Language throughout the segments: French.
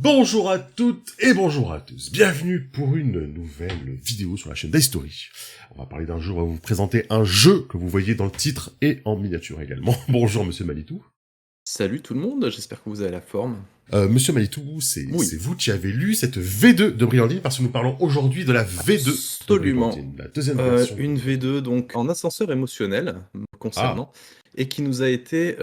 Bonjour à toutes et bonjour à tous. Bienvenue pour une nouvelle vidéo sur la chaîne d'History. On va parler d'un jeu, on va vous présenter un jeu que vous voyez dans le titre et en miniature également. Bonjour Monsieur Manitou. Salut tout le monde, j'espère que vous avez la forme. Monsieur Manitou, c'est Oui. vous qui avez lu cette V2 de Brigandine parce que nous parlons aujourd'hui de la V2 de Absolument. Brigandine, la deuxième version. Une V2 donc en ascenseur émotionnel me concernant et qui nous a été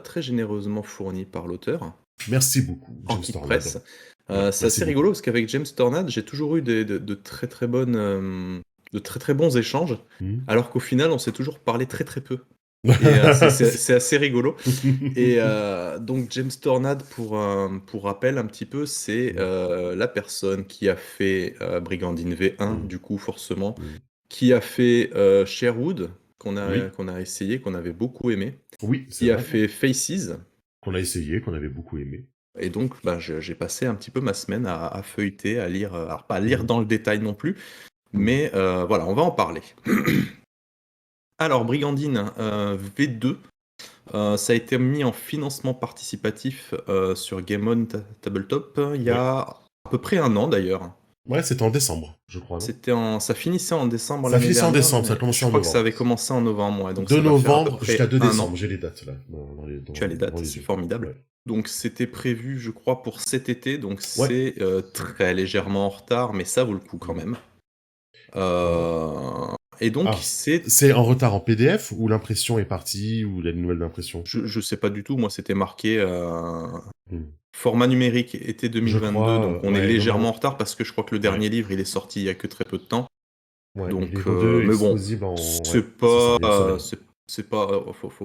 très généreusement fournie par l'auteur Merci beaucoup, en James kit Tornado. presse. Ouais, C'est merci assez beaucoup. rigolo parce qu'avec James Tornado, j'ai toujours eu de très très bons échanges, Hmm. alors qu'au final on s'est toujours parlé très très peu. Et c'est assez rigolo. Et donc James Tornado, pour rappel un petit peu, c'est la personne qui a fait Brigandine V1, du coup forcément, qui a fait Sherwood, qu'on Oui, a essayé, qu'on avait beaucoup aimé, oui, c'est qui a vrai. fait Faces, Qu'on a essayé, qu'on avait beaucoup aimé. et donc j'ai passé un petit peu ma semaine à feuilleter, à lire, alors pas à lire dans le détail non plus, mais voilà, on va en parler. Alors Brigandine V2, ça a été mis en financement participatif sur Game On Tabletop il y Oui. a à peu près un an d'ailleurs. Ouais, c'était en décembre, je crois, non? Ça finissait en décembre Ça l'année finissait en dernière, décembre, ça a mais commencé je en crois que ça novembre. avait commencé en novembre, ouais, donc De ça va faire à peu novembre jusqu'à près 2 un décembre, an. j'ai les dates là, Tu as les dans dates, les c'est yeux. formidable. Ouais. Donc c'était prévu, je crois, pour cet été, donc Ouais. c'est très légèrement en retard, mais ça vaut le coup quand même. Euh, Et donc Ah, c'est en retard en PDF ou l'impression est partie ou il y a une nouvelle d'impression? je sais pas du tout, moi c'était marqué Hmm. format numérique été Je 2022, donc crois, on est ouais, légèrement en normalement. retard parce que je crois que le Ouais. dernier livre il est sorti il y a que très peu de temps. Ouais, le Donc, livre 2 est mais bon, disponible en. Ouais, c'est c'est ça, pas, il y a une semaine.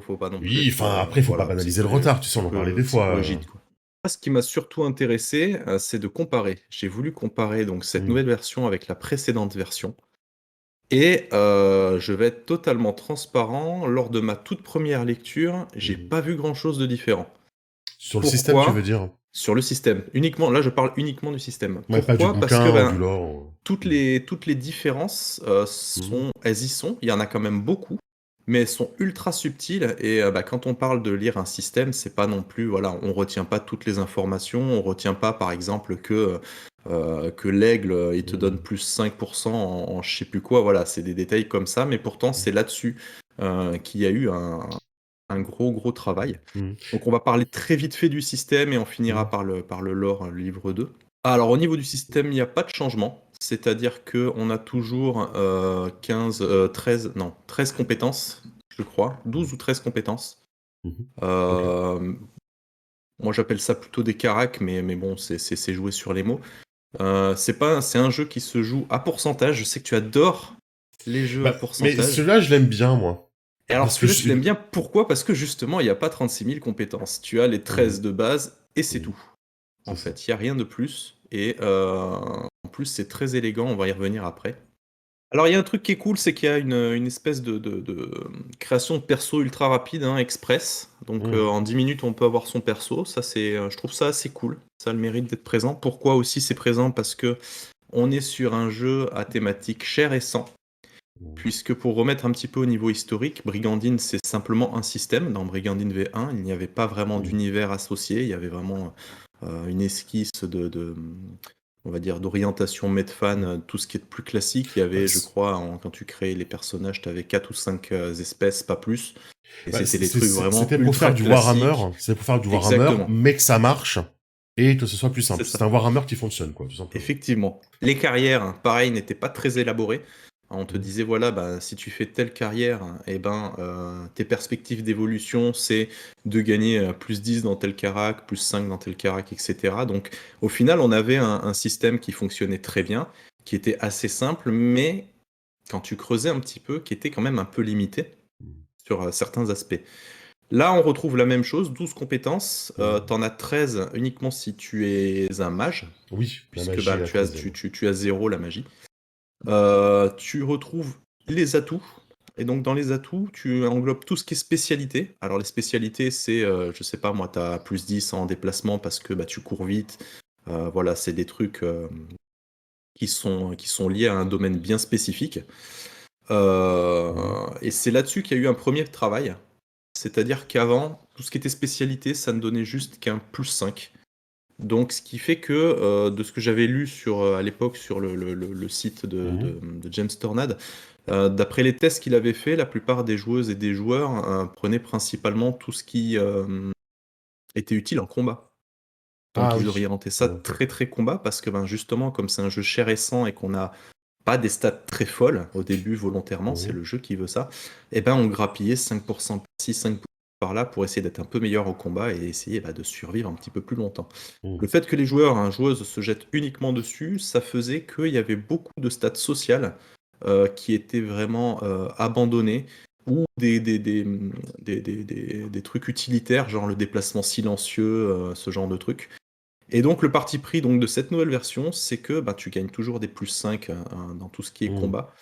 faut pas non plus Oui, être, enfin, après, faut pas voilà, banaliser le retard, tu sais, on en parlait des fois. rigide, quoi. Moi, ce qui m'a surtout intéressé, c'est de comparer. J'ai voulu comparer donc cette Hmm. nouvelle version avec la précédente version, et je vais être totalement transparent. Lors de ma toute première lecture, j'ai Hmm. pas vu grand chose de différent. Sur le système, tu veux Pourquoi? dire? Sur le système. Uniquement, là, je parle uniquement du système. Ouais, pas du Pourquoi? Parce que, bouquin, du lore. toutes les différences, Hmm. elles y sont. Il y en a quand même beaucoup, mais elles sont ultra subtiles. Et quand on parle de lire un système, c'est pas non plus, voilà, on retient pas toutes les informations. On retient pas, par exemple, que l'aigle, il te donne Hmm. plus 5% en je sais plus quoi. Voilà, c'est des détails comme ça. Mais pourtant, c'est là-dessus qu'il y a eu un gros travail. Hmm. Donc on va parler très vite fait du système et on Hmm. finira par le lore, le livre 2. Alors au niveau du système, il n'y a pas de changement. C'est-à-dire qu'on a toujours 13 compétences, je crois. 12 ou 13 compétences. Mhm. Ok. Euh, Moi j'appelle ça plutôt des caracs, mais bon, c'est jouer sur les mots. C'est un jeu qui se joue à pourcentage. Je sais que tu adores les jeux à Mais pourcentage. celui-là, je l'aime bien, moi. Et alors Parce que celui-là, tu l'aimes bien, pourquoi? Parce que justement, il n'y a pas 36 000 compétences. Tu as les 13 Mhm. de base et c'est Mhm. tout. En C'est ça. fait, il n'y a rien de plus. Et en plus, c'est très élégant, on va y revenir après. Alors, il y a un truc qui est cool, c'est qu'il y a une espèce de création de perso ultra rapide, hein, express. Donc, Mhm. en 10 minutes, on peut avoir son perso. Ça, je trouve ça assez cool. Ça a le mérite d'être présent. Pourquoi aussi c'est présent? Parce que on est sur un jeu à thématique chair et sang. Mhm. Puisque pour remettre un petit peu au niveau historique, Brigandine, c'est simplement un système. Dans Brigandine V1, il n'y avait pas vraiment Mhm. d'univers associé. Il y avait vraiment une esquisse on va dire, d'orientation Medfan, tout ce qui est de plus classique. Il y Bah, avait, je crois, quand tu créais les personnages, tu avais 4 ou 5 espèces, pas plus. Et c'était des trucs vraiment C'était pour faire ultra du Warhammer, classiques. c'était pour faire du Warhammer, Exactement, mais que ça marche et que ce soit plus c'est simple. C'est ça. un Warhammer qui fonctionne, quoi, tout simplement. Effectivement. Les carrières, hein, pareil, n'étaient pas très élaborées. On te Mhm. disait, voilà, bah, si tu fais telle carrière, eh ben, tes perspectives d'évolution, c'est de gagner plus 10 dans tel carac, plus 5 dans tel carac, etc. Donc, au final, on avait un système qui fonctionnait très bien, qui était assez simple, mais quand tu creusais un petit peu, qui était quand même un peu limité sur certains aspects. Là, on retrouve la même chose, 12 compétences. Mhm. T'en as 13 uniquement si tu es un mage, Oui, la puisque magie est bah, la 13e. tu as 0 la magie. Tu retrouves les atouts. Et donc dans les atouts, tu englobes tout ce qui est spécialité. Alors les spécialités, c'est, je sais pas, moi, tu as plus 10 en déplacement parce que bah, tu cours vite. Voilà, c'est des trucs qui sont liés à un domaine bien spécifique. Mhm. Et c'est là-dessus qu'il y a eu un premier travail. C'est-à-dire qu'avant, tout ce qui était spécialité, ça ne donnait juste qu'un plus 5. Donc, ce qui fait que, de ce que j'avais lu à l'époque sur le site de James Tornade, d'après les tests qu'il avait fait, la plupart des joueuses et des joueurs prenaient principalement tout ce qui était utile en combat. Donc, Ah ils oui. orientaient ça très très combat parce que, ben, justement, comme c'est un jeu cher et récent et qu'on n'a pas des stats très folles au début volontairement, c'est le jeu qui veut ça, et ben on grappillait 5% par-ci, 5% par-là pour essayer d'être un peu meilleur au combat et essayer de survivre un petit peu plus longtemps. Le fait que les joueurs, joueuses se jettent uniquement dessus, ça faisait qu'il y avait beaucoup de stats sociales qui étaient vraiment abandonnées ou des trucs utilitaires, genre le déplacement silencieux, ce genre de trucs. Et donc le parti pris donc, de cette nouvelle version, c'est que tu gagnes toujours des plus 5 dans tout ce qui est combat.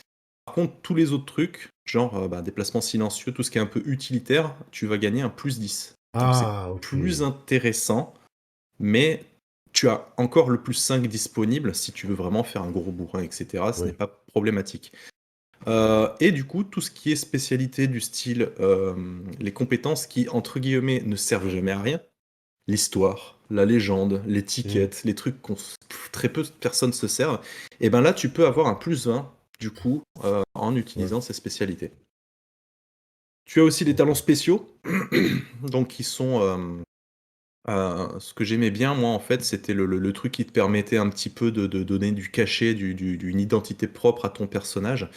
Par contre, tous les autres trucs, genre déplacement silencieux, tout ce qui est un peu utilitaire, tu vas gagner un plus 10. Donc c'est Ah, ok. plus intéressant, mais tu as encore le plus 5 disponible si tu veux vraiment faire un gros bourrin, etc. Ce n'est pas problématique. Et du coup, tout ce qui est spécialité du style, les compétences qui, entre guillemets, ne servent jamais à rien, l'histoire, la légende, l'étiquette, les trucs qu'on très peu de personnes se servent, et ben là tu peux avoir un plus 20 du coup en utilisant ces spécialités. Tu as aussi des talents spéciaux, donc qui sont ce que j'aimais bien moi en fait, c'était le truc qui te permettait un petit peu de donner du cachet, d'une identité propre à ton personnage.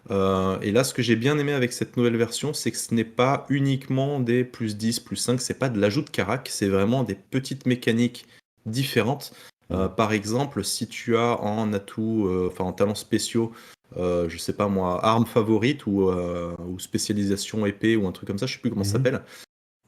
Et là, ce que j'ai bien aimé avec cette nouvelle version, c'est que ce n'est pas uniquement des plus 10, plus 5, c'est pas de l'ajout de carac, c'est vraiment des petites mécaniques différentes. Par exemple, si tu as en atout, en talents spéciaux, je sais pas moi, arme favorite ou spécialisation épée ou un truc comme ça, je sais plus comment ça s'appelle,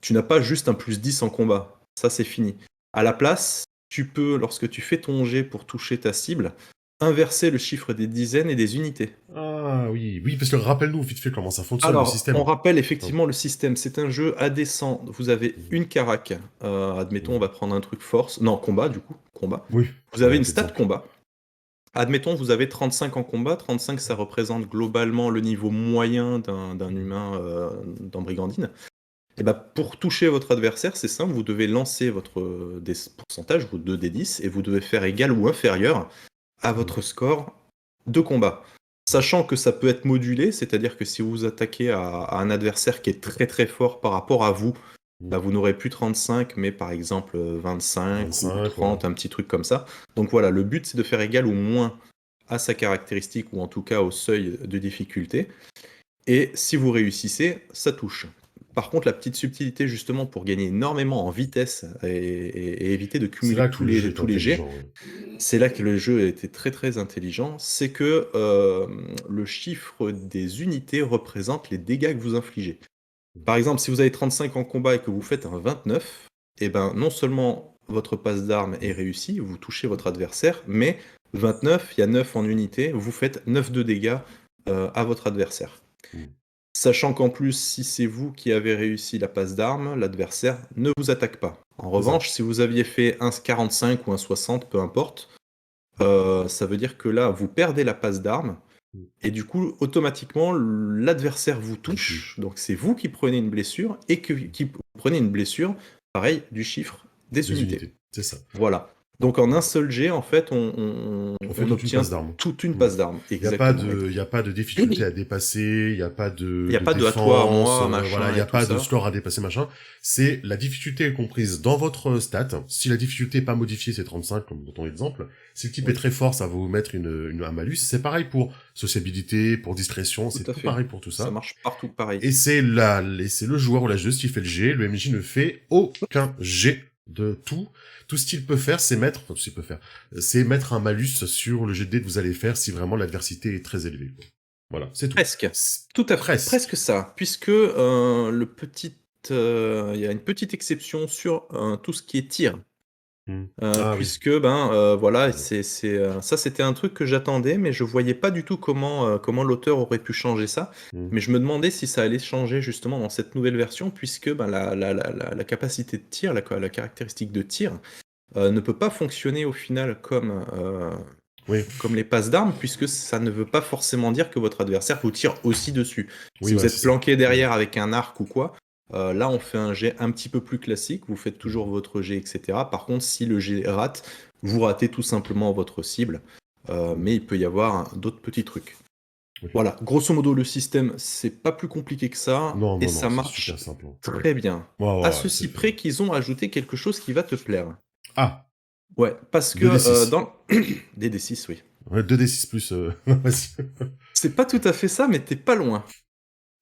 tu n'as pas juste un plus 10 en combat. Ça, c'est fini. À la place, tu peux, lorsque tu fais ton jet pour toucher ta cible, inverser le chiffre des dizaines et des unités. Ah oui, oui, parce que rappelle-nous vite fait comment ça fonctionne le Alors, système. on rappelle effectivement le système. C'est un jeu à descente. Vous avez une carac. Admettons, on va prendre un truc force. Non, combat, du coup. Combat. Oui, Vous avez une avec stat l'exemple. combat. Admettons, vous avez 35 en combat. 35, ça représente globalement le niveau moyen d'un humain dans Brigandine. Et bah, pour toucher votre adversaire, c'est simple. Vous devez lancer votre pourcentage, vos 2d10, et vous devez faire égal ou inférieur à votre score de combat. Sachant que ça peut être modulé, c'est-à-dire que si vous attaquez à un adversaire qui est très très fort par rapport à vous, vous n'aurez plus 35, mais par exemple 25 ou 25, 30, un petit truc comme ça. Donc voilà, le but c'est de faire égal ou moins à sa caractéristique, ou en tout cas au seuil de difficulté. Et si vous réussissez, ça touche. Par contre, la petite subtilité justement pour gagner énormément en vitesse et éviter de C'est cumuler là que le jeu est tous les jets, intelligent. c'est là que le jeu était très très intelligent, c'est que le chiffre des unités représente les dégâts que vous infligez. Par exemple, si vous avez 35 en combat et que vous faites un 29, et ben non seulement votre passe d'armes est réussi, vous touchez votre adversaire, mais 29, il y a 9 en unité, vous faites 9 de dégâts à votre adversaire. Sachant qu'en plus, si c'est vous qui avez réussi la passe d'armes, l'adversaire ne vous attaque pas. En revanche, si vous aviez fait un 45 ou un 60, peu importe, ça veut dire que là, vous perdez la passe d'armes, et du coup, automatiquement, l'adversaire vous touche, donc c'est vous qui prenez une blessure, et qui prenez une blessure, pareil, du chiffre des Des unités. unités, c'est ça. Voilà. Donc en un seul jet, en fait, on fait toute une obtient passe d'armes. toute une passe d'armes. Il n'y a pas de difficulté à dépasser, il n'y a pas Il n'y a de pas de à toi, à défense, moi, voilà, machin il n'y a et tout pas de ça. score à dépasser, machin. C'est la difficulté est comprise dans votre stat. Si la difficulté n'est pas modifiée, c'est 35, comme dans ton exemple. Si le type est très fort, ça va vous mettre un malus. C'est pareil pour sociabilité, pour discrétion, c'est tout pareil pour tout ça. Ça marche partout pareil. Et c'est le joueur ou la joueuse qui fait le jet, le MJ ne fait aucun jet de tout. Tout ce qu'il peut faire, c'est mettre un malus sur le jet de dés que vous allez faire si vraiment l'adversité est très élevée. Voilà, c'est tout. Presque. Tout à fait. Presque ça. Puisque il y a une petite exception sur tout ce qui est tir. Puisque voilà, ça c'était un truc que j'attendais, mais je voyais pas du tout comment l'auteur aurait pu changer ça. Mais je me demandais si ça allait changer justement dans cette nouvelle version, puisque la capacité de tir, la caractéristique de tir, ne peut pas fonctionner au final comme les passes d'armes, puisque ça ne veut pas forcément dire que votre adversaire vous tire aussi dessus. Si vous êtes planqué derrière avec un arc ou quoi, Là, on fait un jet un petit peu plus classique, vous faites toujours votre jet, etc. Par contre, si le jet rate, vous ratez tout simplement votre cible. Mais il peut y avoir d'autres petits trucs. Ok. Voilà, grosso modo, le système, c'est pas plus compliqué que ça, Non, et non, ça non, c'est marche super simple. Hein. très bien. Ouais, À ouais, ouais, ceci près qu'ils ont ajouté quelque chose qui va te plaire. Ah, Ouais, parce que 2d6. dans des D6, oui. Ouais, 2d6 plus... Vas-y. C'est pas tout à fait ça, mais t'es pas loin.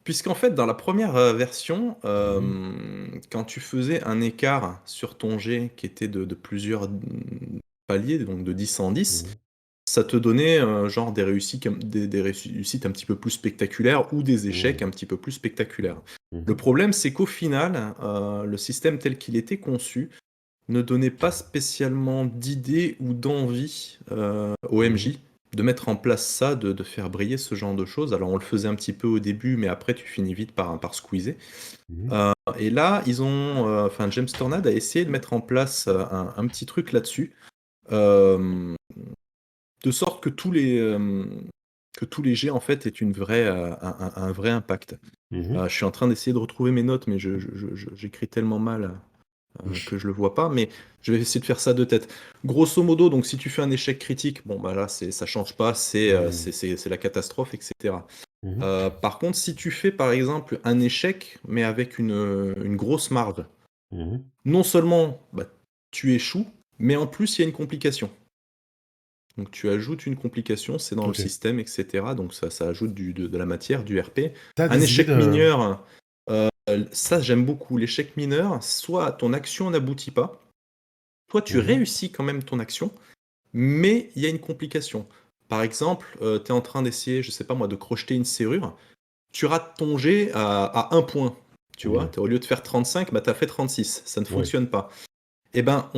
Puisqu'en fait, dans la première version, quand tu faisais un écart sur ton jet qui était de plusieurs paliers, donc de 10 en 10, Mhm. ça te donnait genre des réussites un petit peu plus spectaculaires ou des échecs Mhm. un petit peu plus spectaculaires. Le Mhm. problème, c'est qu'au final, le système tel qu'il était conçu ne donnait pas spécialement d'idée ou d'envie au Mhm. MJ de mettre en place ça, de faire briller ce genre de choses. Alors on le faisait un petit peu au début, mais après tu finis vite par squeezer. Mhm. Et là, enfin James Tornade a essayé de mettre en place un petit truc là-dessus, euh, de sorte que tous les jets en fait aient un vrai impact. Mhm. Je suis en train d'essayer de retrouver mes notes, mais j'écris tellement mal que je le vois pas, mais je vais essayer de faire ça de tête. Grosso modo, donc si tu fais un échec critique, bon bah là ça change pas, Mhm. c'est la catastrophe, etc. Mhm. Par contre, si tu fais par exemple un échec, mais avec une grosse marge, Mhm. non seulement bah, tu échoues, mais en plus il y a une complication. Donc tu ajoutes une complication, c'est dans le Ok. système, etc. Donc ça ajoute de la matière, du RP. T'as Un des idées échec de... mineur, ça j'aime beaucoup. L'échec mineur, soit ton action n'aboutit pas, toi tu Mhm. réussis quand même ton action, mais il y a une complication. Par exemple, tu es en train d'essayer, je sais pas moi, de crocheter une serrure, tu rates ton jet à 1 point. Tu vois, Mhm. au lieu de faire 35, bah, tu as fait 36. Ça ne Ouais. fonctionne pas. Eh ben,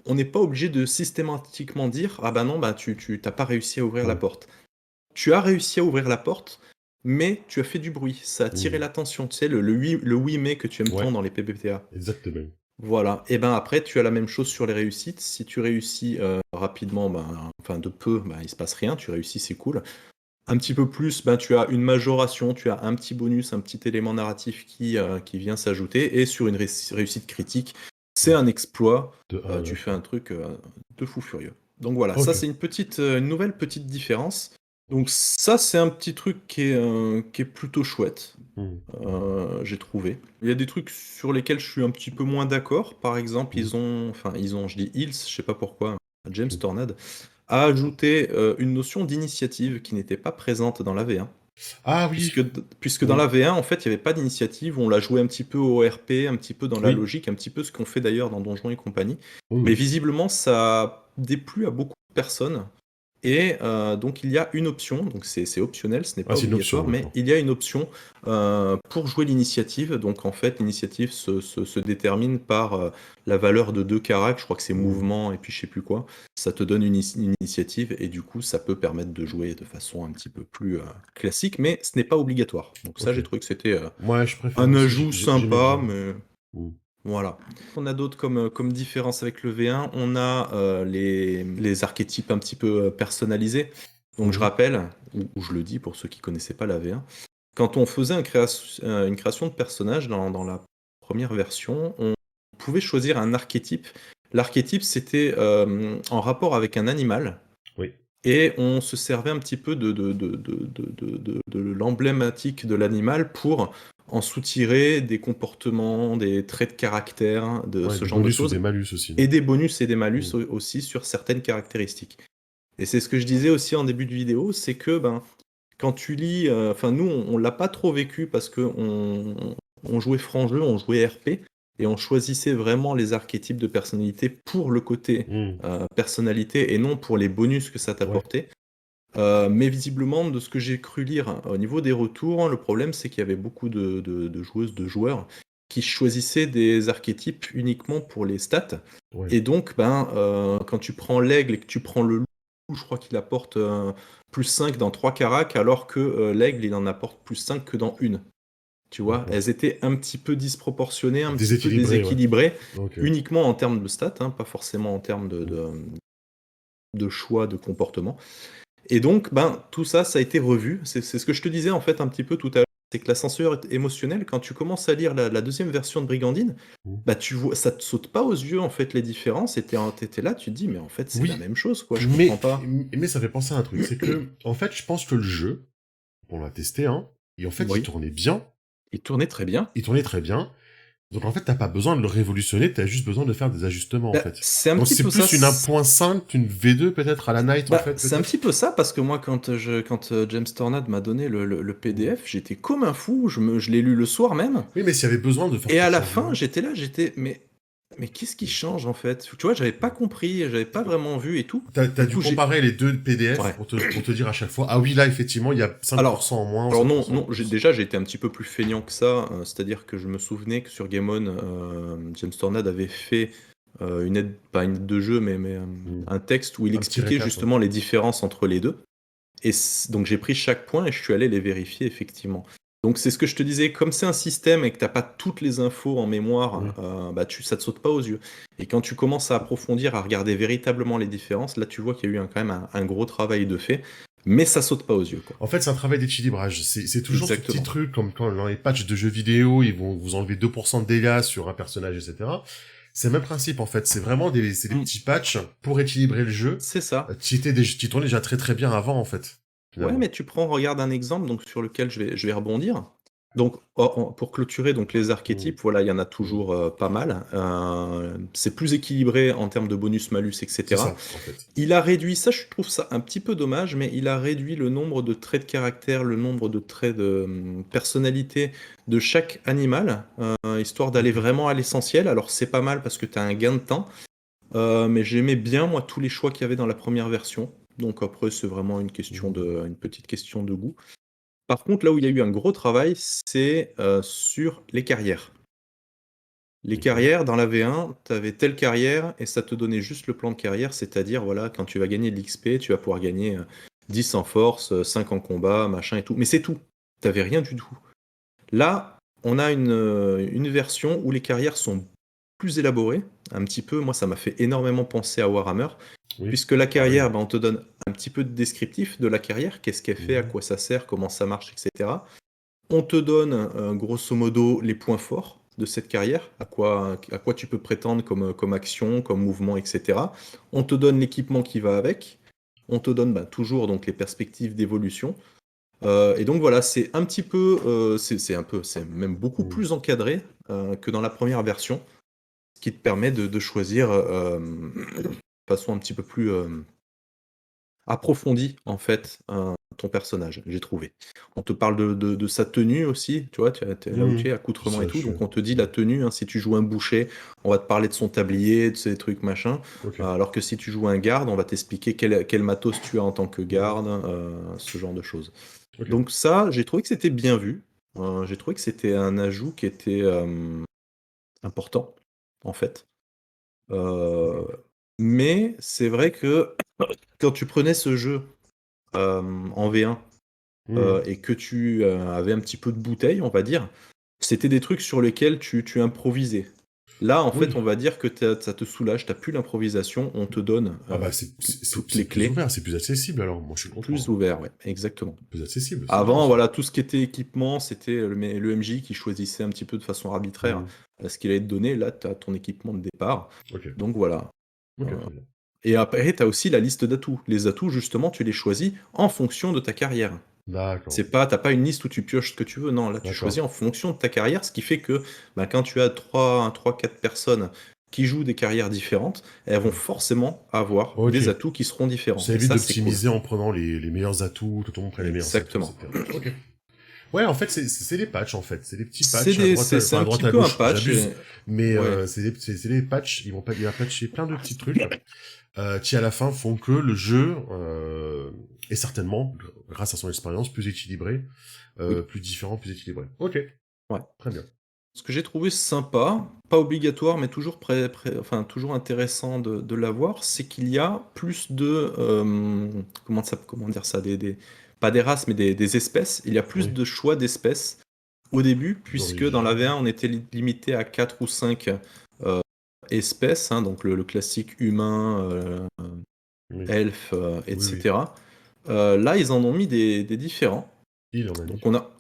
on n'est pas obligé de systématiquement dire ah bah non, bah tu t'as pas réussi à ouvrir la Ouais. porte. Tu as réussi à ouvrir la porte, mais tu as fait du bruit. Ça a attiré Mhm. l'attention. Tu sais, le oui mais que tu aimes Ouais. tant dans les PBTA. Exactement. Voilà. Et ben après, tu as la même chose sur les réussites. Si tu réussis rapidement, enfin de peu, il se passe rien. Tu réussis, c'est cool. Un petit peu plus, tu as une majoration, tu as un petit bonus, un petit élément narratif qui vient s'ajouter. Et sur une réussite critique, c'est un exploit. De 1, Tu fais un d'accord. truc de fou furieux. Donc voilà, ça Ok. c'est une nouvelle petite différence. Donc ça c'est un petit truc qui est plutôt chouette, Mhm. j'ai trouvé. Il y a des trucs sur lesquels je suis un petit peu moins d'accord. Par exemple, Mhm. je dis Hills, je sais pas pourquoi, James Mhm. Tornade a ajouté une notion d'initiative qui n'était pas présente dans la V1. Ah oui. Puisque dans la Oui. V1, en fait, il n'y avait pas d'initiative, on l'a joué un petit peu au RP, un petit peu dans la Oui. logique, un petit peu ce qu'on fait d'ailleurs dans Donjons et compagnie. Oui, Mais oui. visiblement, ça a déplu à beaucoup de personnes. Et donc, il y a une option, donc c'est optionnel, ce n'est Ah, pas c'est une option, obligatoire, mais d'accord. il y a une option pour jouer l'initiative. Donc, en fait, l'initiative se détermine par la valeur de deux caracs, je crois que c'est Mhm. mouvement et puis je sais plus quoi. Ça te donne une initiative et du coup, ça peut permettre de jouer de façon un petit peu plus classique, mais ce n'est pas obligatoire. Donc, ça, Ok. j'ai trouvé que c'était Ouais, je préfère un aussi. ajout J'aimais sympa, bien. mais Mhm. voilà. On a d'autres comme différence avec le V1. On a les archétypes un petit peu personnalisés. Donc je Mhm. rappelle, ou je le dis pour ceux qui connaissaient pas la V1, quand on faisait une création de personnage dans la première version, on pouvait choisir un archétype. L'archétype, c'était en rapport avec un animal. Oui. Et on se servait un petit peu de l'emblématique de l'animal pour en soutirer des comportements, des traits de caractère, de Ouais, ce des genre de bonus ou des choses, malus aussi. et des bonus et des malus Mhm. aussi sur certaines caractéristiques. Et c'est ce que je disais aussi en début de vidéo, c'est que quand tu lis, enfin nous on l'a pas trop vécu parce que on jouait franc jeu, on jouait RP, et on choisissait vraiment les archétypes de personnalité pour le côté Mhm. personnalité et non pour les bonus que ça Ouais. t'apportait. Mais visiblement, de ce que j'ai cru lire au niveau des retours, le problème c'est qu'il y avait beaucoup de joueuses, de joueurs qui choisissaient des archétypes uniquement pour les stats. Ouais. Et donc, quand tu prends l'aigle et que tu prends le loup, je crois qu'il apporte plus 5 dans 3 caracs, alors que l'aigle, il en apporte plus 5 que dans une. Tu vois, D'accord. elles étaient un petit peu disproportionnées, un petit peu Déséquilibré, ouais. déséquilibrées, Ok. uniquement en termes de stats, hein, pas forcément en termes de choix, de comportement. Et donc, tout ça, ça a été revu. C'est ce que je te disais en fait un petit peu tout à l'heure. c'est que l'ascenseur émotionnel, quand tu commences à lire la deuxième version de Brigandine, Mmh. bah tu vois, ça te saute pas aux yeux en fait les différences. Et t'étais là, tu te dis mais en fait c'est la Oui, même chose quoi. Je comprends mais, pas. mais ça fait penser à un truc, c'est que, en fait, je pense que le jeu, on l'a testé, hein, et en fait, il Oui, tournait bien, il tournait très bien. il tournait très bien, donc en fait, t'as pas besoin de le révolutionner, t'as juste besoin de faire des ajustements, en Bah, fait. c'est un Donc petit c'est peu ça. plus une 1.5 qu'une V2, peut-être, à la Night, en Bah, fait, c'est un peut-être. petit peu ça parce que moi quand James Tornad m'a donné le Mmh. PDF, j'étais comme un fou. Je l'ai lu le soir même. Oui, mais s'il y avait besoin de faire Et ce à la fin, changement. j'étais là, mais qu'est-ce qui change en fait? Tu vois, j'avais pas compris, j'avais pas vraiment vu et tout. T'as Du dû coup, comparer les deux PDF ouais. pour te dire à chaque fois, ah oui, là, effectivement, il y a Alors, 5% en moins, ou alors non, 5% en non, plus. déjà j'ai été un petit peu plus feignant que ça, c'est-à-dire que je me souvenais que sur Game On, James Tornad avait fait une aide, pas une aide de jeu, mais Mmh. un texte où il Un petit expliquait récap, ouais. justement les différences entre les deux. Et donc j'ai pris chaque point et je suis allé les vérifier effectivement. Donc c'est ce que je te disais, comme c'est un système et que t'as pas toutes les infos en mémoire, Oui. bah ça te saute pas aux yeux. Et quand tu commences à approfondir, à regarder véritablement les différences, là tu vois qu'il y a eu quand même un gros travail de fait, mais ça saute pas aux yeux, quoi. En fait, c'est un travail d'équilibrage. C'est toujours ce petit Exactement. truc, comme quand dans les patchs de jeux vidéo, ils vont vous enlever 2% de dégâts sur un personnage, etc. C'est le même principe, en fait. C'est vraiment c'est des Mm. petits patchs pour équilibrer le jeu, C'est ça. qui tournaient déjà très très bien avant, en fait, Ouais, finalement. mais tu prends, regarde un exemple donc sur lequel je vais rebondir. Donc, pour clôturer donc les Mmh. archétypes, voilà, il y en a Mmh. toujours pas mal. C'est plus équilibré en termes de bonus-malus, C'est etc. ça, en fait. Il a réduit, ça je trouve ça un petit peu dommage, mais il a réduit le nombre de traits de caractère, le nombre de traits de personnalité de chaque animal, histoire d'aller Ok. vraiment à l'essentiel. Alors c'est pas mal parce que tu as un gain de temps, mais j'aimais bien moi tous les choix qu'il y avait dans la première version. Donc après c'est vraiment Mmh. une petite question de goût. Par contre, là où il y a eu un gros travail, c'est sur les carrières. Les Ok. carrières, dans la V1, tu avais telle carrière et ça te donnait juste le plan de carrière, c'est-à-dire, voilà, quand tu vas gagner de l'XP, tu vas pouvoir gagner 10 en force, 5 en combat, machin et tout. Mais c'est tout. T'avais rien du tout. Là, on a une version où les carrières sont plus élaborées, un petit peu. Moi, ça m'a fait énormément penser à Warhammer, Oui. puisque la Pareil. carrière, ben, on te donne un petit peu de descriptif de la carrière, qu'est-ce qu'elle fait, à Mhm. quoi ça sert, comment ça marche, etc. On te donne grosso modo les points forts de cette carrière, à quoi tu peux prétendre comme action, comme mouvement, etc. On te donne l'équipement qui va avec. On te donne bah, toujours donc les perspectives d'évolution. Et donc voilà, c'est un petit peu, c'est même beaucoup Mhm. plus encadré que dans la première version, ce qui te permet de choisir de façon un petit peu plus approfondie en fait ton personnage, j'ai trouvé. On te parle de sa tenue aussi, tu vois, là où tu Mhm. es, accoutrement et Ça, tout, je suis. donc on te dit la tenue, hein, si tu joues un boucher, on va te parler de son tablier, de ces trucs machin, Ok. alors que si tu joues un garde, on va t'expliquer quel matos tu as en tant que Mhm. garde, ce genre de choses. Ok. Donc ça, j'ai trouvé que c'était bien vu, j'ai trouvé que c'était un ajout qui était important, en fait. Euh, Ok. mais c'est vrai que quand tu prenais ce jeu en V1 Mhm. et que tu avais un petit peu de bouteille, on va dire, c'était des trucs sur lesquels tu improvisais. Là, en fait, Oui. on va dire que ça te soulage, t'as plus l'improvisation, on te donne Ah bah, c'est toutes les plus clés, ouvert, c'est plus accessible, alors. Moi, je suis content, plus hein. ouvert, ouais, exactement. Plus accessible, c'est bien, Avant, ça. voilà, tout ce qui était équipement, c'était le MJ qui choisissait un petit peu de façon arbitraire Mhm. ce qu'il allait te donner. Là, tu as ton équipement de départ. Ok. Donc voilà. Ok, Euh, très bien. Et après, tu as aussi la liste d'atouts. Les atouts, justement, tu les choisis en fonction de ta carrière. D'accord. T'as pas une liste où tu pioches ce que tu veux. Non, là, tu D'accord. choisis en fonction de ta carrière, ce qui fait que bah, quand tu as 3-4 personnes qui jouent des carrières différentes, elles vont Ouais. forcément avoir Ok. des atouts qui seront différents. Ça Et évite ça, c'est cool. d'optimiser en prenant les meilleurs atouts, que tout le monde prenne les meilleurs atouts, Exactement. etc. Ok. Ouais, en fait, c'est des patchs, en fait. C'est des petits patchs à droite, C'est enfin, à un droite petit à peu un gauche, patch. j'abuse. Mais Ouais. c'est des patchs, il va patcher plein de petits trucs qui, à la fin, font que le jeu est certainement, grâce à son expérience, plus équilibré, Oui. plus différent, plus équilibré. Ok, Ouais. très bien. Ce que j'ai trouvé sympa, pas obligatoire, mais toujours, enfin, toujours intéressant de l'avoir, c'est qu'il y a plus de... comment dire ça pas des races, mais des espèces. Il y a plus Oui, de choix d'espèces au début, puisque dans la d'origine. V1, on était limité à 4 ou 5 espèces, hein, donc le classique humain, Oui, elfe, oui, oui. etc. Là, ils en ont mis des différents. Il en a Donc mis. on a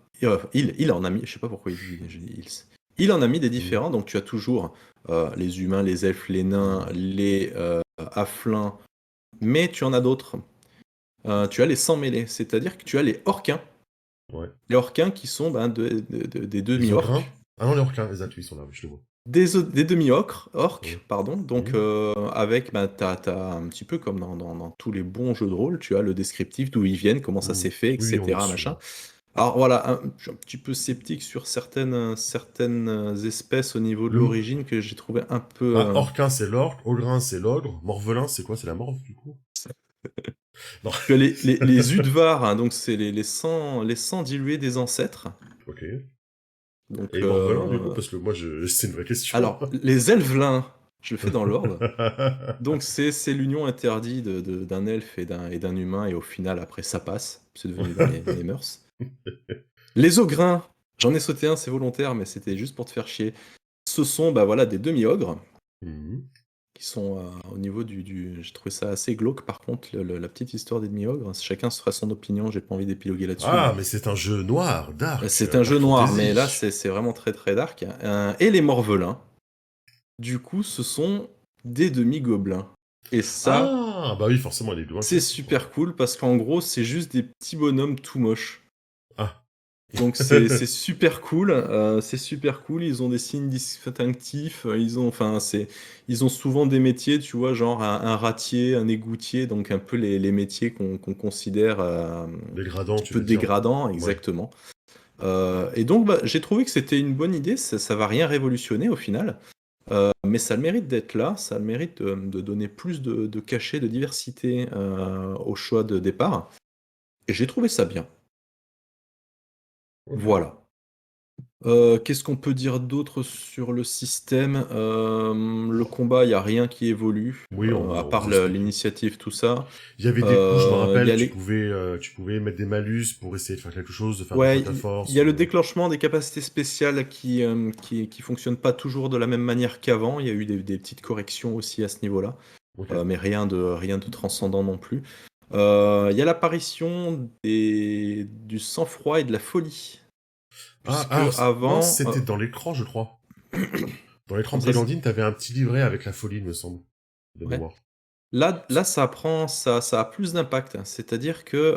il en a mis, je sais pas pourquoi il en a mis des Mhm. différents, donc tu as toujours les humains, les elfes, les nains, les halflins, mais tu en as d'autres. Tu as les sans mêlés, c'est-à-dire que tu as les orquins. Ouais. Les orquins qui sont des Les demi-orques. ogres. Ah non, les requins, les ils sont là, oui, je les vois. Des demi-orques, orques, Ouais. pardon. Donc, Mhm. avec, t'as un petit peu comme dans tous les bons jeux de rôle, tu as le descriptif d'où ils viennent, comment ça Mhm. s'est fait, Oui, on est etc. dessus, Machin. là. Alors voilà, je suis un petit peu sceptique sur certaines espèces au niveau de Le... l'origine que j'ai trouvé un peu. Ah, orquin, c'est l'orque. Ogrin, c'est l'ogre. Morvelin, c'est quoi? C'est la morve, du coup? Non. Tu as les Udvar, hein, donc c'est les sangs dilués des ancêtres. Ok. Donc, Et Morvelin, du coup, parce que moi, c'est une vraie question. alors, les Elvelins, je le fais dans l'ordre. Donc c'est l'union interdite d'un elfe et d'un humain, et au final, après, ça passe. C'est devenu dans les mœurs. Les Ogrins, j'en ai sauté un, c'est volontaire, mais c'était juste pour te faire chier. Ce sont bah, voilà, des demi-ogres Mhm. qui sont au niveau J'ai trouvé ça assez glauque, par contre, la petite histoire des demi-ogres. Chacun se fera son opinion, j'ai pas envie d'épiloguer là-dessus, Ah, mais mais c'est un jeu noir, dark, c'est un jeu dark noir, mais là, fantasy. c'est vraiment très très dark. Et les Morvelins, du coup, ce sont des demi-gobelins. Et ça, Ah, bah oui, forcément, les doigts c'est classiques, quoi. super cool parce qu'en gros, c'est juste des petits bonhommes tout moches. Ah. Donc c'est super cool, c'est super cool. Ils ont des signes distinctifs. Ils ont souvent des métiers, tu vois, genre un râtier, un égoutier, donc un peu les métiers qu'on considère un Dégradant, petit tu peu veux dire? dégradants, Ouais. exactement. Et donc bah, j'ai trouvé que c'était une bonne idée. Ça va rien révolutionner au final, mais ça a le mérite d'être là. Ça a le mérite de donner plus de cachet, de diversité au choix de départ. Et j'ai trouvé ça bien. Ok. Voilà. Qu'est-ce qu'on peut dire d'autre sur le système? Le combat, il y a rien qui évolue, Oui, à on part vous explique. l'initiative, tout ça. Il y avait des coups, je me Il y rappelle, a les tu pouvais mettre des malus pour essayer de faire quelque chose, de faire deux fois Ouais, ta il force. y a le déclenchement des capacités spéciales qui fonctionnent pas toujours de la même manière qu'avant. Il y a eu des petites corrections aussi à ce niveau-là, Ok. mais rien de transcendant non plus. Il y a l'apparition du sang-froid et de la folie, Ah, puisque alors, non, avant, c'était dans l'écran, je crois. Dans l'écran de ça, Brigandine, t'avais un petit livret avec la folie, il me semble, de ouais. mémoire. Là, ça a plus d'impact. C'est-à-dire que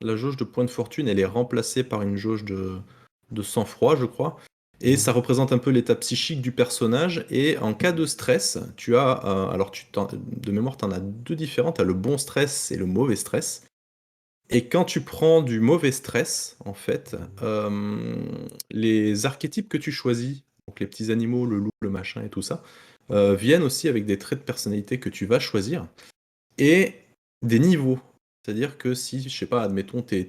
la jauge de points de fortune, elle est remplacée par une jauge de sang-froid, je crois. Et ça Mhm. représente un peu l'état psychique du personnage. Et en cas de stress, tu as. Alors, de mémoire, tu en as deux différents. Tu as le bon stress et le mauvais stress. Et quand tu prends du mauvais stress, en fait, les archétypes que tu choisis, donc les petits animaux, le loup, le machin et tout ça, viennent aussi avec des traits de personnalité que tu vas choisir et des niveaux. C'est-à-dire que si, je sais pas, admettons, t'es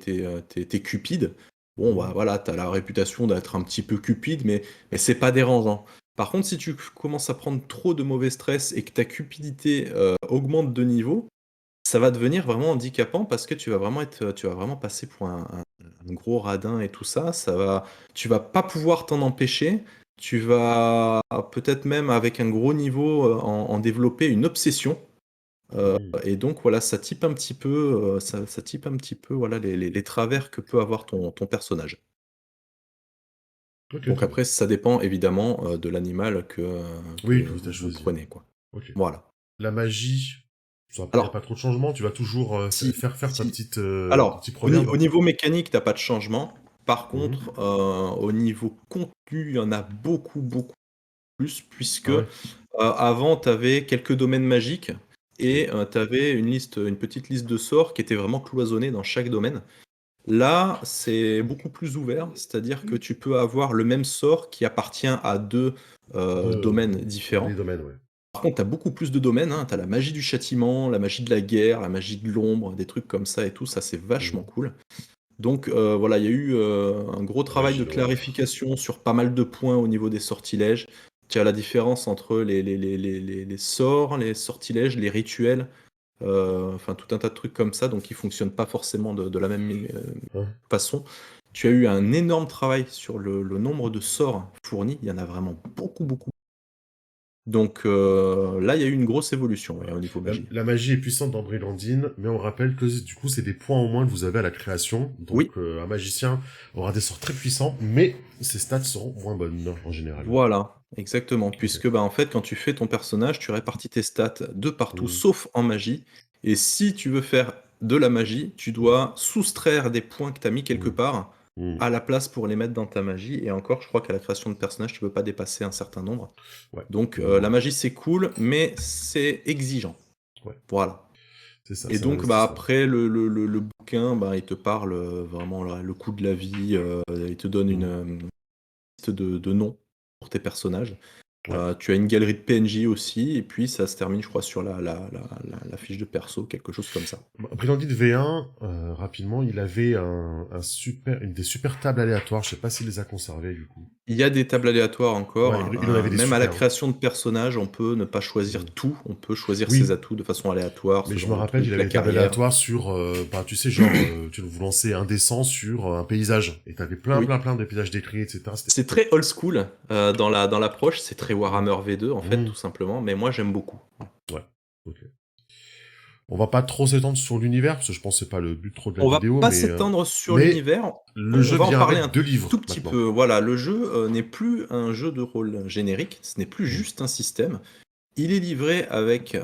cupide, bon, bah Mhm. voilà, t'as la réputation d'être un petit peu cupide, mais c'est pas dérangeant. Par contre, si tu commences à prendre trop de mauvais stress et que ta cupidité augmente de niveau, ça va devenir vraiment handicapant parce que tu vas vraiment passer pour un gros radin et tout ça. Tu vas pas pouvoir t'en empêcher. Tu vas peut-être même avec un gros niveau en développer une obsession. Mhm. Et donc voilà, ça type un petit peu, ça type un petit peu voilà les travers que peut avoir ton personnage. Ok, Donc très bien. après, ça dépend évidemment de l'animal que Oui, que vous avez vous choisi, ouais. prenez, quoi. Ok. Voilà. La magie, il n'y a pas Alors, trop de changements, tu vas toujours si, faire si ton Alors, petit proverbe. au niveau mécanique, t'as pas de changement. Par Mhm. contre, au niveau contenu, il y en a beaucoup, beaucoup plus, puisque Ah ouais, avant, tu avais quelques domaines magiques ok. et tu avais une petite liste de sorts qui était vraiment cloisonnée dans chaque domaine. Là, c'est beaucoup plus ouvert, c'est-à-dire que tu peux avoir le même sort qui appartient à deux domaines Dans les différents. domaines, ouais. Par contre, tu as beaucoup plus de domaines, hein. Tu as la magie du châtiment, la magie de la guerre, la magie de l'ombre, des trucs comme ça et tout, ça c'est vachement Mhm. cool. Donc voilà, il y a eu un gros La travail magie de de l'horreur. clarification sur pas mal de points au niveau des sortilèges. Tu as la différence entre les sorts, les sortilèges, les rituels, enfin tout un tas de trucs comme ça, donc qui fonctionnent pas forcément de la même Hein. façon. Tu as eu un énorme travail sur le nombre de sorts fournis, il y en a vraiment beaucoup, beaucoup. Donc là, il y a eu une grosse évolution Voilà. au niveau La, magie. la magie est puissante dans Brillandine, mais on rappelle que du coup, c'est des points en moins que vous avez à la création. Oui, Donc, un magicien aura des sorts très puissants, mais ses stats seront moins bonnes en général. voilà, exactement. Ok. Puisque bah, en fait, quand tu fais ton personnage, tu répartis tes stats de partout, Mm, sauf en magie. Et si tu veux faire de la magie, tu dois soustraire des points que tu as mis quelque mm, part mm. à la place pour les mettre dans ta magie. Et encore, je crois qu'à la création de personnage, tu peux pas dépasser un certain nombre. Ouais. Donc la Non. magie, c'est cool, mais c'est exigeant. Ouais. Voilà. C'est ça, Et c'est un donc, bah, investissement. après, le bouquin, bah, il te parle vraiment le coût de la vie, il te donne une Mm. liste de noms pour tes personnages. Ouais. Tu as une galerie de PNJ aussi, et puis ça se termine, je crois, sur la fiche de perso, quelque chose comme ça. Brillandine V1, rapidement, il avait une des super tables aléatoires. Je sais pas s'il les a conservées, du coup. Il y a des tables aléatoires encore, Ouais, il en avait des même à la super. Hein. création de personnages, on peut ne pas choisir Mm. tout, on peut choisir ses Oui, atouts de façon aléatoire, mais ce je me genre de rappelle qu'il truc, avait la des tables carrière. aléatoires sur, bah, tu sais, genre, tu vous lançais un dessin sur un paysage. Et t'avais plein, Oui. plein, plein de paysages décrits, etc. C'était C'est top. très old school dans l'approche, c'est très Mm. Warhammer V2 en fait, Mm. tout simplement, mais moi j'aime beaucoup. Ouais. Ok. On va pas trop s'étendre sur l'univers, parce que je pense que c'est pas le but trop de la On va vidéo, pas s'étendre sur mais l'univers, le on jeu va en vient parler avec un 2 livres, tout petit maintenant. peu. Voilà, le jeu n'est plus un jeu de rôle générique, ce n'est plus Mm. juste un système, il est livré avec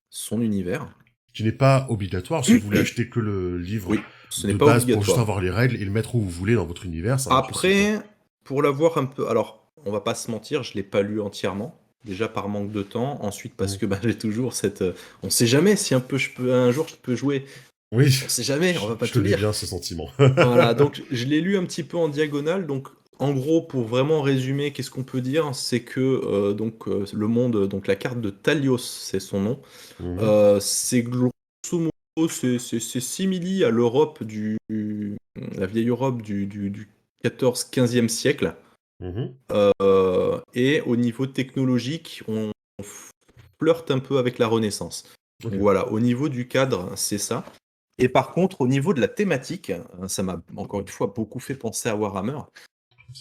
son univers. Qui n'est pas obligatoire, si vous voulez acheter que le livre Oui, ce n'est de pas base pour juste obligatoire. avoir les règles et le mettre où vous voulez dans votre univers, ça marche aussi, quoi. Après, pour l'avoir un peu... Alors, on va pas se mentir, je l'ai pas lu entièrement. Déjà par manque de temps. Ensuite parce Mm. que bah, j'ai toujours cette... on sait jamais si un jour je peux jouer. Oui, On sait jamais, on va pas je tout connais lire. bien ce sentiment. Voilà, donc je l'ai lu un petit peu en diagonale. Donc en gros, pour vraiment résumer, qu'est-ce qu'on peut dire? C'est que le monde, donc la carte de Talios, c'est son nom. Mhm, C'est grosso modo, c'est simili à l'Europe la vieille Europe du 14-15e siècle. mhm. Et au niveau technologique, on flirte un peu avec la Renaissance. Ok. Donc voilà, au niveau du cadre, c'est ça. Et par contre, au niveau de la thématique, ça m'a encore une fois beaucoup fait penser à Warhammer.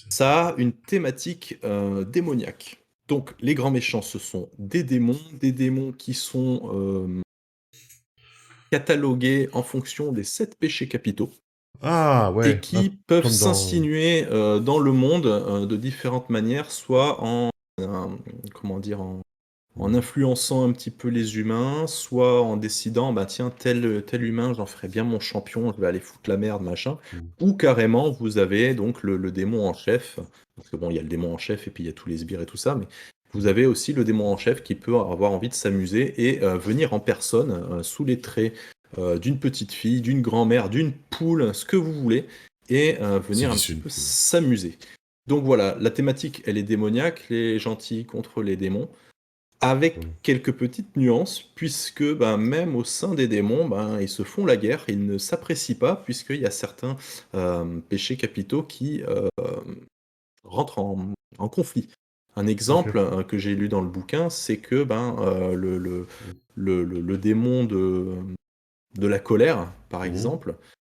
Ça a une thématique démoniaque. Donc les grands méchants, ce sont des démons qui sont catalogués en fonction des 7 péchés capitaux Ah et ouais, qui peuvent comme dans... s'insinuer dans le monde de différentes manières, soit comment dire, en influençant un petit peu les humains, soit en décidant, bah tiens, tel humain, j'en ferai bien mon champion, je vais aller foutre la merde, machin. Mhm. Ou carrément, vous avez donc le démon en chef, parce que bon, il y a le démon en chef et puis il y a tous les sbires et tout ça, mais vous avez aussi le démon en chef qui peut avoir envie de s'amuser et venir en personne, sous les traits d'une petite fille, d'une grand-mère, d'une poule, ce que vous voulez, et C'est venir un vicieux petit une peu poule. s'amuser. Donc voilà, la thématique, elle est démoniaque, les gentils contre les démons avec Mhm. quelques petites nuances, puisque ben, même au sein des démons, ben, ils se font la guerre, ils ne s'apprécient pas, puisqu'il y a certains péchés capitaux qui rentrent en conflit. Un Ok. exemple que j'ai lu dans le bouquin, c'est que ben, Mhm. le démon de la colère, par Mhm. exemple,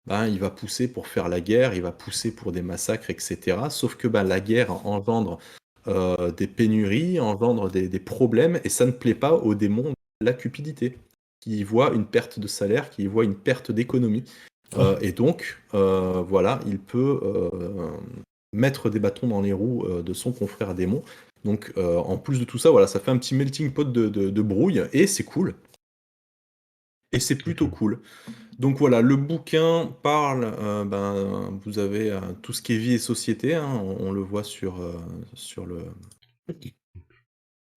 ben, il va pousser pour faire la guerre, il va pousser pour des massacres, etc. Sauf que ben, la guerre engendre des pénuries, engendre des problèmes, et ça ne plaît pas aux démons de la cupidité, qui voient une perte de salaire, qui voient une perte d'économie. Ah, Et donc, voilà, il peut mettre des bâtons dans les roues de son confrère démon. Donc, en plus de tout ça, voilà, ça fait un petit melting pot de brouille, et c'est cool. Et c'est plutôt ok. cool. Donc voilà, le bouquin parle, ben, vous avez tout ce qui est vie et société, hein, on le voit sur le, sur le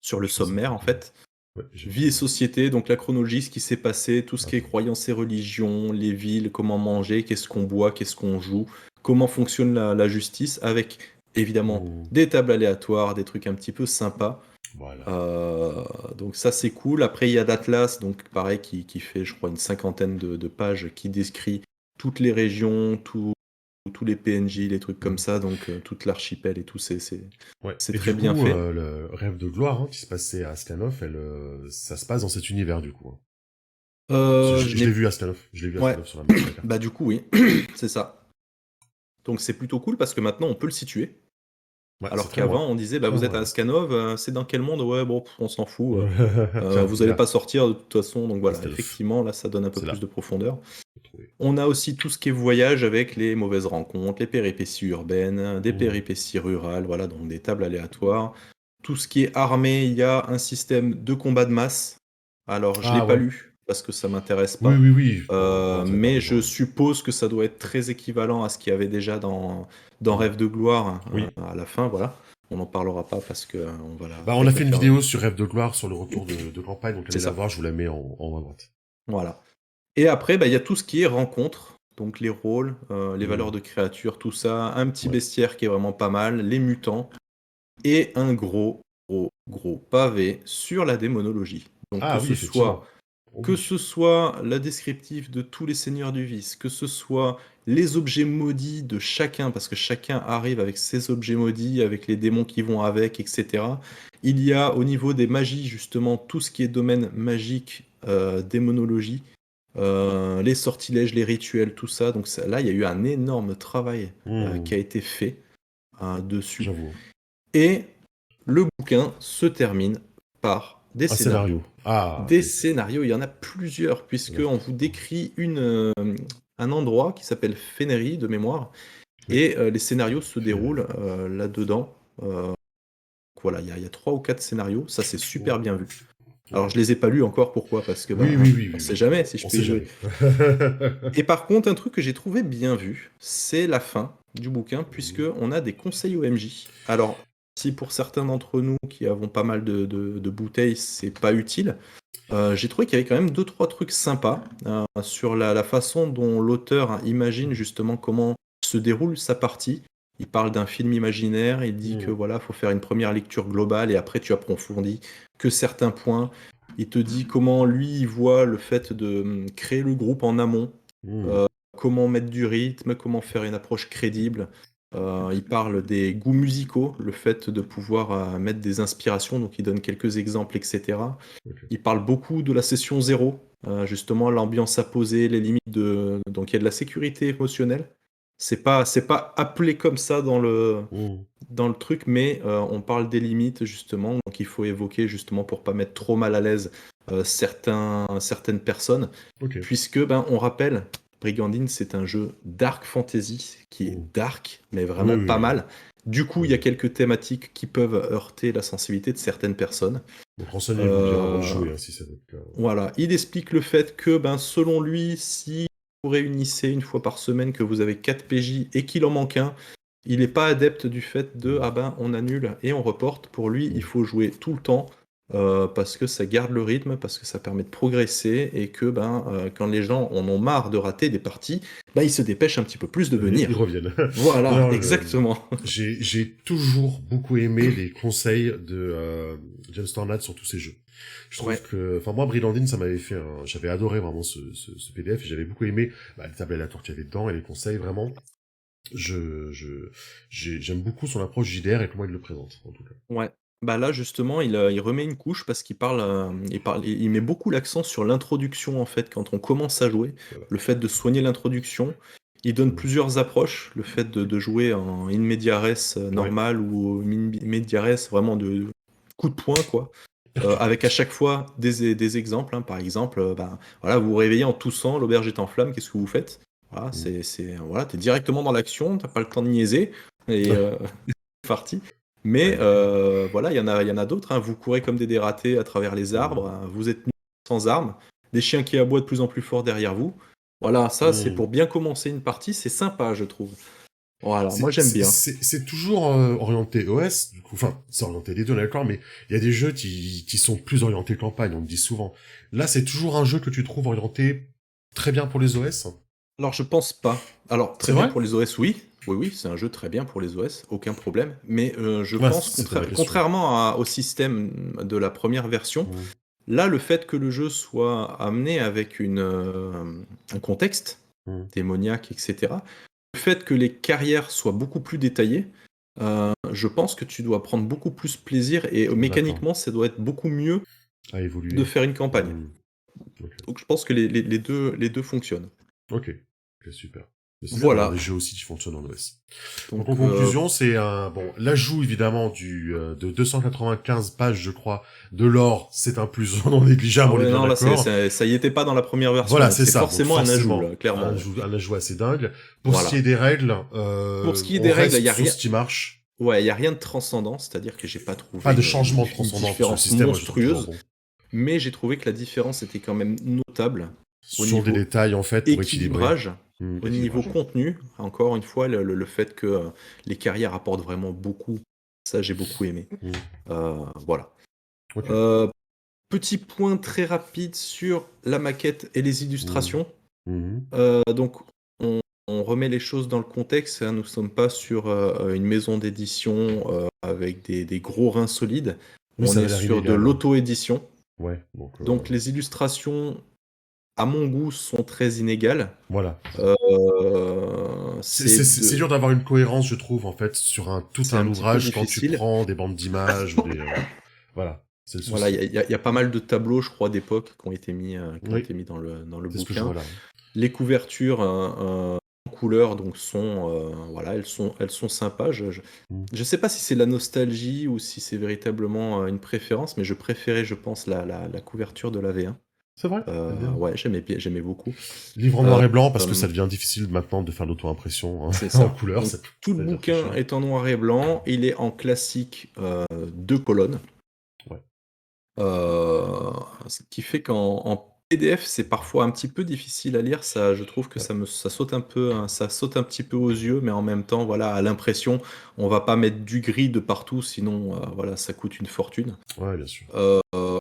Je fais ça sommaire en tranquillement. fait. Ouais, j'ai Vie et vu. société, donc la chronologie, ce qui s'est passé, tout ce qui est Attends. croyances et religions, les villes, comment manger, qu'est-ce qu'on boit, qu'est-ce qu'on joue, comment fonctionne la justice, avec évidemment Mhm. des tables aléatoires, des trucs un petit peu sympas. Voilà. Euh, donc ça c'est cool. Après il y a d'Atlas, donc pareil, qui fait je crois une cinquantaine de pages qui décrit toutes les régions, tous les PNJ, les trucs comme Mhm. ça, donc toute l'archipel et tout, Ouais. c'est Et très du bien coup, fait. le rêve de gloire hein, qui se passait à Ascanov, ça se passe dans cet univers, du coup. Hein. Parce que Je je l'ai n'ai... vu à Ascanov. Je l'ai vu à Ouais, Ascanov sur la carte. bah du coup oui, c'est ça. Donc c'est plutôt cool parce que maintenant on peut le situer. Ouais, c'est Alors très loin. qu'avant, on disait, bah, Très vous êtes loin, à ouais. Ascanov, c'est dans quel monde? Ouais, bon, on s'en fout. Tiens, Vous c'est allez là. pas sortir de toute façon. Donc C'est voilà, stealth. effectivement, là, ça donne un peu C'est plus là. de profondeur. Faut trouver. On a aussi tout ce qui est voyage avec les mauvaises rencontres, les péripéties urbaines, des Hmm. péripéties rurales, voilà, donc des tables aléatoires. Tout ce qui est armé, il y a un système de combat de masse. Alors, je l'ai Ah pas ouais. lu parce que ça m'intéresse Oui, pas. oui, oui. Bon, ça va pas Mais je besoin. suppose que ça doit être très équivalent à ce qu'il y avait déjà dans Hmm. Rêve de gloire Oui. à la fin, voilà. On n'en parlera pas parce que on va Bah, on a peut-être la fait une faire. vidéo sur Rêve de gloire sur le retour de campagne, donc C'est allez la ça. voir, je vous la mets en haut à droite. Voilà. Et après, bah, il y a tout ce qui est rencontre, donc les rôles, les valeurs Hmm. de créatures, tout ça, un petit Ouais. bestiaire qui est vraiment pas mal, les mutants, et un gros, gros, gros pavé sur la démonologie. Donc Ah oui, effectivement. Oh que oui. ce soit la descriptive de tous les seigneurs du vice, que ce soit les objets maudits de chacun, parce que chacun arrive avec ses objets maudits, avec les démons qui vont avec, etc. Il y a au niveau des magies, justement, tout ce qui est domaine magique, démonologie, les sortilèges, les rituels, tout ça. Donc là, il y a eu un énorme travail qui Hmm. a été fait dessus. J'avoue. Et le bouquin se termine par des Un scénarios. scénario. Ah, Des oui. scénarios, il y en a plusieurs, Il y en a puisqu'on beaucoup. vous décrit un endroit qui s'appelle Fénéry de mémoire, Oui. et les scénarios se Fénère. déroulent là-dedans. Voilà, il y a 3 ou 4 scénarios, ça c'est Oh, super bien vu. Alors ok. je les ai pas lus encore, pourquoi? Parce que Oui, ben, oui, oui, on oui, sait oui. jamais si je On peux y sait jouer. jamais. Et par contre, un truc que j'ai trouvé bien vu, c'est la fin du bouquin, puisque on a des conseils au MJ. Alors, si pour certains d'entre nous qui avons pas mal de bouteilles, c'est pas utile, j'ai trouvé qu'il y avait quand même deux trois trucs sympas sur la façon dont l'auteur imagine justement comment se déroule sa partie. Il parle d'un film imaginaire, il dit que Hmm. voilà, faut faire une première lecture globale et après tu approfondis que certains points. Il te dit comment lui il voit le fait de créer le groupe en amont, Hmm. euh, comment mettre du rythme, comment faire une approche crédible. Il parle des goûts musicaux, le fait de pouvoir mettre des inspirations, donc il donne quelques exemples, etc. Ok. Il parle beaucoup de la session zéro, justement l'ambiance à poser, les limites de... Donc il y a de la sécurité émotionnelle. C'est pas appelé comme ça Hmm. dans le truc, mais on parle des limites justement. Donc il faut évoquer justement pour pas mettre trop mal à l'aise certaines personnes, Ok. puisque ben on rappelle, Brigandine c'est un jeu dark fantasy qui est Hmm. dark, mais Oui, vraiment oui, pas oui. mal. Du coup, il y a Oui. quelques thématiques qui peuvent heurter la sensibilité de certaines personnes. Donc renseignez-vous bien avant de Euh, jouer, hein, si c'est votre cas. voilà, il explique le fait que, ben, selon lui, si vous réunissez une fois par semaine que vous avez 4 PJ et qu'il en manque un, il n'est pas adepte du fait de Hmm. ah ben on annule et on reporte. Pour lui, il Hmm. faut jouer tout le temps parce que ça garde le rythme, parce que ça permet de progresser et que ben quand les gens en ont marre de rater des parties, ben, ils se dépêchent un petit peu plus de Ils venir. reviennent. Voilà, Non, exactement. j'ai toujours beaucoup aimé les conseils de James Tornade sur tous ces jeux. Je trouve Ouais. que, enfin moi, Brillandine, ça m'avait fait, j'avais adoré vraiment ce PDF et j'avais beaucoup aimé les tables aléatoires qu'il y avait dedans et les conseils vraiment. J'aime beaucoup son approche JDR et comment il le présente en tout cas. Ouais. Bah là justement, il remet une couche parce il met beaucoup l'accent sur l'introduction en fait quand on commence à jouer, Voilà. le fait de soigner l'introduction. Il donne Mm. plusieurs approches, le fait de jouer en in media res Ouais. normal ou in media res vraiment de coup de poing quoi. Avec à chaque fois des exemples, hein. Par exemple, bah, voilà, vous vous réveillez en toussant, l'auberge est en flammes, qu'est-ce que vous faites? Voilà, Mm. voilà, t'es directement dans l'action, t'as pas le temps de niaiser et parti. Mais Ouais. voilà, il y en a d'autres, hein. Vous courez comme des dératés à travers les arbres, Mm. hein. Vous êtes nus sans armes, des chiens qui aboient de plus en plus fort derrière vous. Voilà, ça c'est Mm. pour bien commencer une partie, c'est sympa, je trouve. Voilà, moi j'aime bien. C'est toujours orienté OS, du coup, enfin, c'est orienté les deux, on est d'accord, mais il y a des jeux qui sont plus orientés campagne, on me dit souvent. Là, c'est toujours un jeu que tu trouves orienté très bien pour les OS. Alors je pense pas. Alors C'est très bien vrai? pour les OS, oui. Oui, oui, c'est un jeu très bien pour les OS, aucun problème. Mais je Ouais, pense, c'était ma question. contrairement au système de la première version, Mm. là, le fait que le jeu soit amené avec un contexte Mm. démoniaque, etc., le fait que les carrières soient beaucoup plus détaillées, je pense que tu dois prendre beaucoup plus plaisir et D'accord. mécaniquement, ça doit être beaucoup mieux À de évoluer. faire une campagne. Mm. Ok. Donc je pense que les deux fonctionnent. Ok. Ok, super. Mais c'est bien d'avoir Voilà. des jeux aussi qui fonctionnent en OS. Donc Donc, en conclusion, c'est l'ajout évidemment de 295 pages, je crois, de lore, c'est un plus non négligeable, ah on est ouais, bien non, là, d'accord. ça y était pas dans la première version, Voilà, donc c'est c'est ça. Donc forcément un ajout, là, forcément, clairement. Ouais. un ajout assez dingue. Pour ce qui est Voilà. des règles, Pour ce qui est on des règles, il reste y a sur rien. ce qui marche. Ouais, il y a rien de transcendant, c'est-à-dire que j'ai pas Pas trouvé de une, changement de une transcendance, parce que le différence système, moi, je le trouve toujours monstrueuse, bon. mais j'ai trouvé que la différence était quand même notable au Sur des niveau détails, en fait, pour équilibrer. équilibrage, au niveau Équilibrage. contenu. Encore une fois, le fait que les carrières apportent vraiment beaucoup, ça j'ai beaucoup aimé. Mm. Voilà. Ok. Petit point très rapide sur la maquette et les Mm. illustrations. Mhm. Donc, on remet les choses dans le contexte, hein. Nous ne sommes pas sur une maison d'édition avec des gros reins solides. Oui, On ça est va l'air sur de illégal. Hein. l'auto-édition. Ouais, donc Donc, les illustrations, à mon goût, sont très inégales. voilà. C'est C'est dur d'avoir une cohérence, je trouve, en fait, sur tout c'est un un petit peu ouvrage quand tu difficile. prends des bandes d'images ou des... voilà, c'est le Voilà, souci. il y a pas mal de tableaux, je crois, d'époque qui ont été mis, Oui, dans le c'est ce que je vois bouquin. là. Les couvertures en couleur donc voilà, elles sont sympas. Mm. Je sais pas si c'est la nostalgie ou si c'est véritablement une préférence, mais je préférais, je pense, la couverture de la V1. C'est vrai, c'est bien. Ouais, j'aimais beaucoup. Livre en Euh, noir et blanc, parce que euh, ça devient difficile maintenant de faire l'auto-impression hein, c'est en ça. couleur, Donc, ça tout le va être bouquin chiant. est en noir et blanc. Il est en classique 2 colonnes. Ouais. Ce qui fait qu'en PDF, c'est parfois un petit peu difficile à lire. Ça, je trouve que ça saute un peu, hein, ça saute un petit peu aux yeux, mais en même temps, voilà, à l'impression, on va pas mettre du gris de partout, sinon, voilà, ça coûte une fortune. Ouais, bien sûr.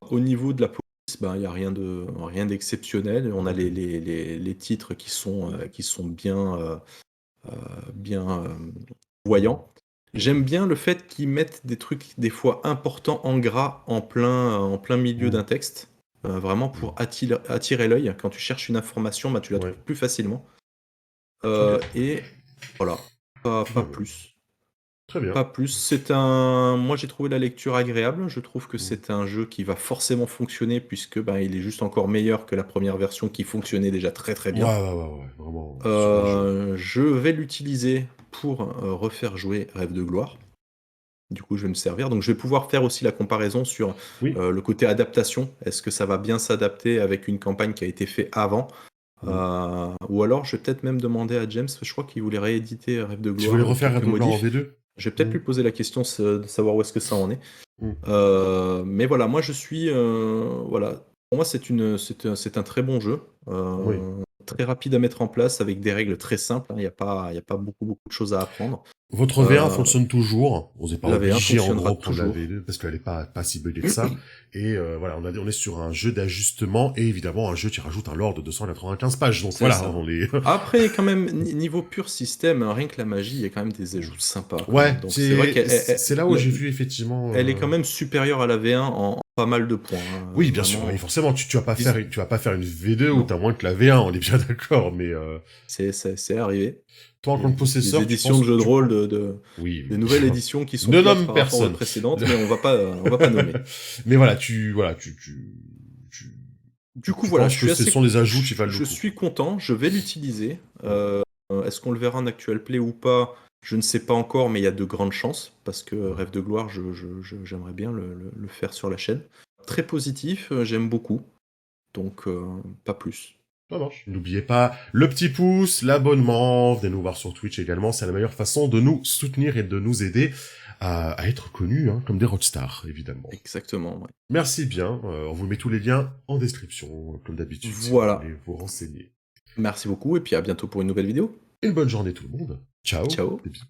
Au niveau de la police, ben, il y a rien d'exceptionnel. On a Ok. les titres qui sont bien voyants. J'aime bien le fait qu'ils mettent des trucs des fois importants en gras en plein milieu Mm. d'un texte, vraiment pour attirer l'œil. Quand tu cherches une information, bah, tu la Ouais. trouves plus facilement. Ok. Et voilà, pas Bah, ouais. plus. Très bien. Pas plus. Moi, j'ai trouvé la lecture agréable. Je trouve que Mm. c'est un jeu qui va forcément fonctionner puisque ben, il est juste encore meilleur que la première version qui fonctionnait déjà très très Ouais, bien. ouais, ouais, ouais, vraiment super jeu. Je vais l'utiliser pour refaire jouer Rêve de gloire. Du coup, je vais me servir. Donc, je vais pouvoir faire aussi la comparaison sur Oui. le côté adaptation. Est-ce que ça va bien s'adapter avec une campagne qui a été faite avant? Mm. Ou alors, je vais peut-être même demander à James, je crois qu'il voulait rééditer Rêve de Tu voulais gloire avec refaire quelques Red Gloire en modifs. V2? Je vais peut-être Mm. lui poser la question de savoir où est-ce que ça en est. Mm. Mais voilà, moi je suis. Voilà. Pour moi, c'est un très bon jeu. Oui. Très rapide à mettre en place avec des règles très simples, hein. Il y a pas beaucoup de choses à apprendre. Votre V1 Euh, fonctionne toujours. On n'est pas la V1 obligé, en fonctionnera gros, de prendre la toujours. V2 parce qu'elle est pas si buggée que ça. Et voilà, on est sur un jeu d'ajustement et évidemment un jeu qui rajoute un lore de 295 pages. Donc C'est voilà, ça. on est... Après, quand même, niveau pur système, hein, rien que la magie, il y a quand même des ajouts sympas, quand Ouais, même. Donc c'est vrai qu'elle c'est là où j'ai vu effectivement... elle est quand même supérieure à la V1 en pas mal de points, hein. Oui, bien sûr, oui, Vraiment. forcément, tu vas pas Ils- tu vas pas faire une V2 où Non, t'as moins que la V1, on est bien d'accord, mais c'est arrivé. toi, en Il y tant a que possesseur, des tu éditions penses... de jeux de rôle, Oui, des oui. nouvelles éditions qui sont Ne plates nomme par rapport aux personne. précédentes, mais on va pas nommer. Mais voilà, Du coup, tu voilà, penses que ce sont des ajouts qui valent le je coup. suis content, je vais l'utiliser. Ouais. Est-ce qu'on le verra en actual play ou pas? Je ne sais pas encore, mais il y a de grandes chances, parce que Ouais. Rêve de gloire, j'aimerais bien le faire sur la chaîne. Très positif, j'aime beaucoup, donc pas plus. Ça marche. N'oubliez pas le petit pouce, l'abonnement, venez nous voir sur Twitch également, c'est la meilleure façon de nous soutenir et de nous aider à être connus hein, comme des rockstars, évidemment. Exactement, ouais. Merci bien, on vous met tous les liens en description, comme d'habitude, si vous Voilà. voulez vous renseigner. Merci beaucoup, et puis à bientôt pour une nouvelle vidéo. Et une bonne journée tout le monde. Ciao. Ciao. Des bisous.